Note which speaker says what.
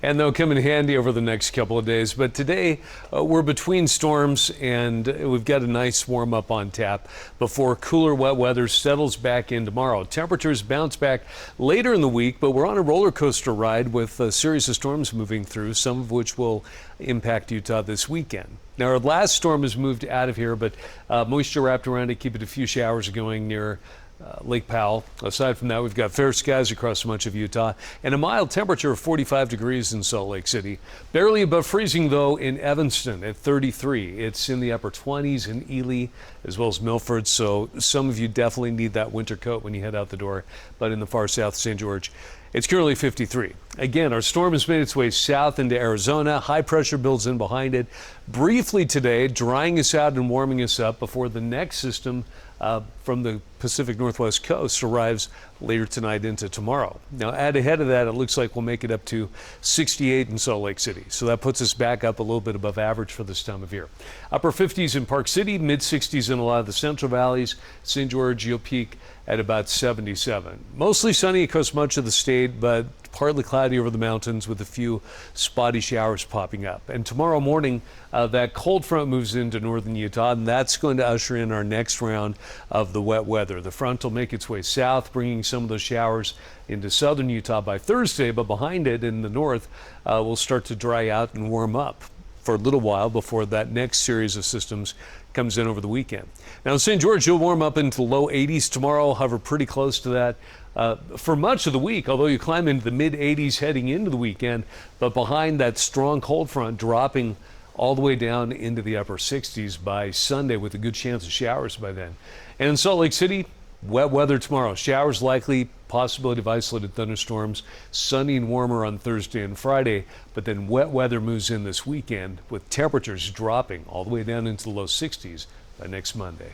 Speaker 1: And they'll come in handy over the next couple of days. But today, we're between storms, and we've got a nice warm up on tap before cooler, wet weather settles back in tomorrow. Temperatures bounce back later in the week, but we're on a roller coaster ride with a series of storms moving through, some of which will impact Utah this weekend. Now, our last storm has moved out of here, but moisture wrapped around it, keeping a few showers going near Lake Powell. Aside from that, we've got fair skies across much of Utah and a mild temperature of 45 degrees in Salt Lake City. Barely above freezing, though, in Evanston at 33. It's in the upper 20s in Ely as well as Milford, so some of you definitely need that winter coat when you head out the door. But in the far south, St. George, it's currently 53. Again, our storm has made its way south into Arizona. High pressure builds in behind it. Briefly today, drying us out and warming us up before the next system from the Pacific Northwest coast arrives later tonight into tomorrow. Now, ahead of that, it looks like we'll make it up to 68 in Salt Lake City. So that puts us back up a little bit above average for this time of year. Upper 50s in Park City, mid 60s in a lot of the central valleys. St. George, you'll peak at about 77. Mostly sunny across much of the state, but partly cloudy over the mountains with a few spotty showers popping up. And tomorrow morning, that cold front moves into northern Utah, and that's going to usher in our next round of the wet weather. The front will make its way south, bringing some of those showers into southern Utah by Thursday, but behind it in the north will start to dry out and warm up for a little while before that next series of systems comes in over the weekend. Now in St. George, you'll warm up into the low 80s tomorrow, hover pretty close to that for much of the week, although you climb into the mid 80s heading into the weekend, but behind that strong cold front dropping all the way down into the upper 60s by Sunday with a good chance of showers by then. And in Salt Lake City, wet weather tomorrow. Showers likely, possibility of isolated thunderstorms, sunny and warmer on Thursday and Friday, but then wet weather moves in this weekend with temperatures dropping all the way down into the low 60s by next Monday.